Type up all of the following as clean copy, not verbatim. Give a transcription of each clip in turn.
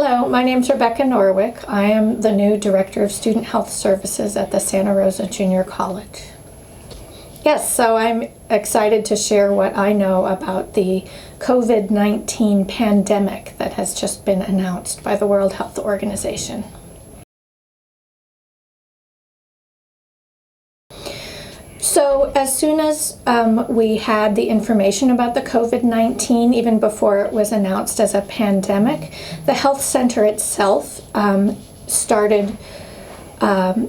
Hello, my name is Rebecca Norwick. I am the new Director of Student Health Services at the Santa Rosa Junior College. Yes, so I'm excited to share what I know about the COVID-19 pandemic that has just been announced by the World Health Organization. So as soon as we had the information about the COVID-19, even before it was announced as a pandemic, the health center itself started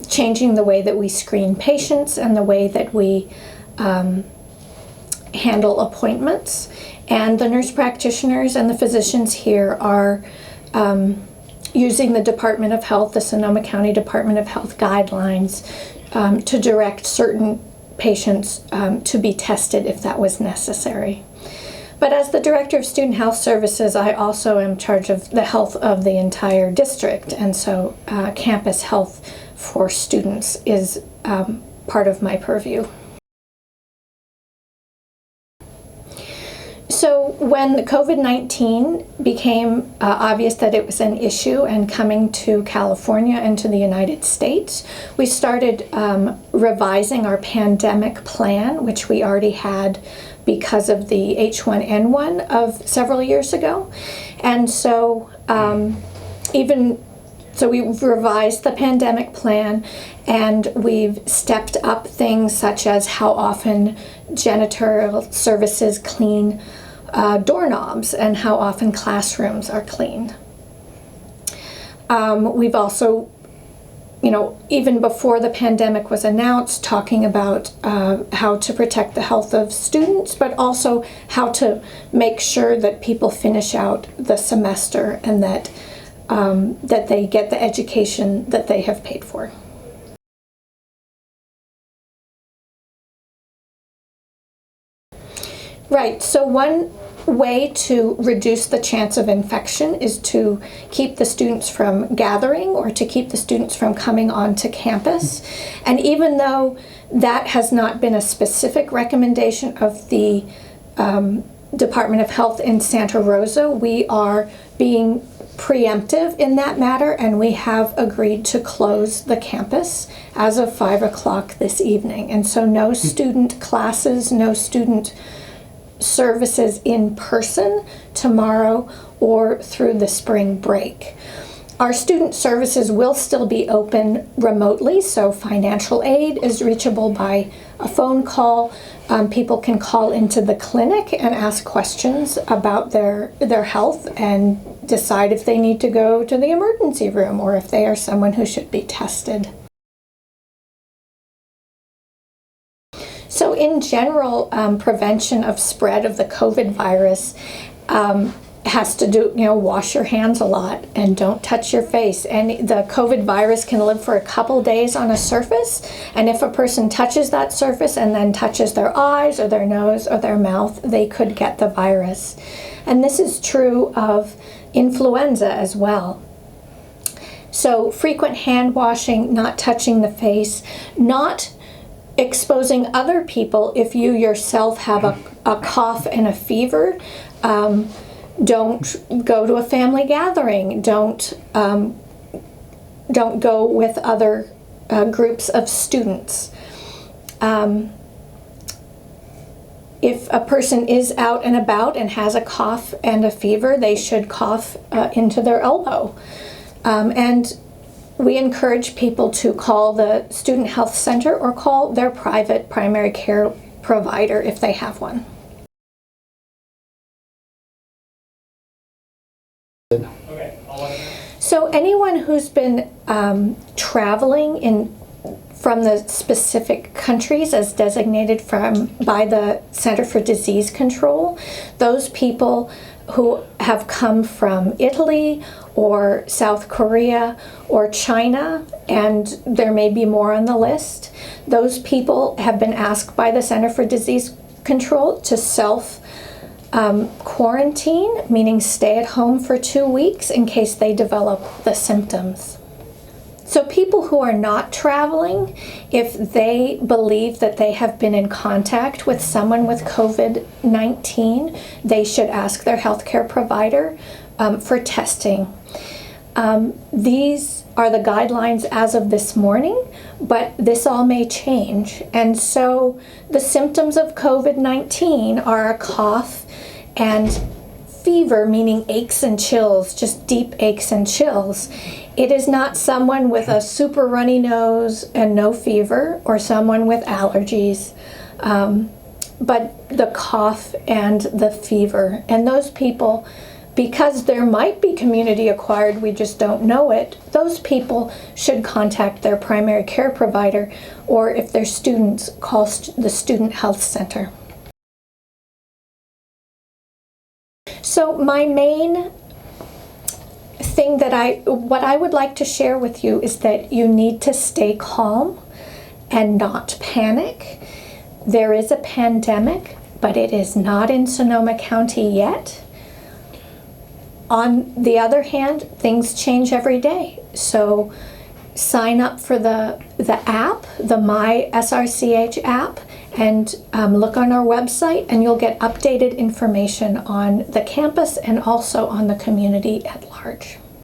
changing the way that we screen patients and the way that we handle appointments. And the nurse practitioners and the physicians here are using the Department of Health, the Sonoma County Department of Health guidelines to direct certain patients to be tested if that was necessary. But as the Director of Student Health Services, I also am in charge of the health of the entire district, and so campus health for students is part of my purview. So when the COVID-19 became obvious that it was an issue and coming to California and to the United States, we started revising our pandemic plan, which we already had because of the H1N1 of several years ago. And so we've revised the pandemic plan, and we've stepped up things such as how often janitorial services clean doorknobs and how often classrooms are cleaned. We've also, even before the pandemic was announced, talking about how to protect the health of students, but also how to make sure that people finish out the semester and that they get the education that they have paid for. Right, so one way to reduce the chance of infection is to keep the students from gathering or to keep the students from coming onto campus. And even though that has not been a specific recommendation of the Department of Health in Santa Rosa, we are being preemptive in that matter, and we have agreed to close the campus as of 5 o'clock this evening. And so no student classes, no student services in person tomorrow or through the spring break. Our student services will still be open remotely, so financial aid is reachable by a phone call. People can call into the clinic and ask questions about their health and decide if they need to go to the emergency room or if they are someone who should be tested. So in general, prevention of spread of the COVID virus has to do, wash your hands a lot and don't touch your face. And the COVID virus can live for a couple days on a surface, and if a person touches that surface and then touches their eyes or their nose or their mouth, they could get the virus. And this is true of influenza as well. So frequent hand washing, not touching the face, not exposing other people if you yourself have a cough and a fever. Don't go to a family gathering. Don't go with other groups of students. If a person is out and about and has a cough and a fever, they should cough into their elbow. And we encourage people to call the Student Health Center or call their private primary care provider if they have one. So anyone who's been traveling from the specific countries as designated by the Center for Disease Control, those people who have come from Italy or South Korea or China, and there may be more on the list, those people have been asked by the Center for Disease Control to quarantine, meaning stay at home for 2 weeks in case they develop the symptoms. So people who are not traveling, if they believe that they have been in contact with someone with COVID-19, they should ask their healthcare provider for testing. These are the guidelines as of this morning, but this all may change. And so the symptoms of COVID-19 are a cough and fever, meaning aches and chills, just deep aches and chills. It is not someone with a super runny nose and no fever, or someone with allergies, but the cough and the fever. And those people, because there might be community acquired, we just don't know it, those people should contact their primary care provider, or if they're students, call the Student Health Center. So my main thing what I would like to share with you is that you need to stay calm and not panic. There is a pandemic, but it is not in Sonoma County yet. On the other hand, things change every day. So sign up for the app, the My SRCH app, and look on our website, and you'll get updated information on the campus and also on the community at large.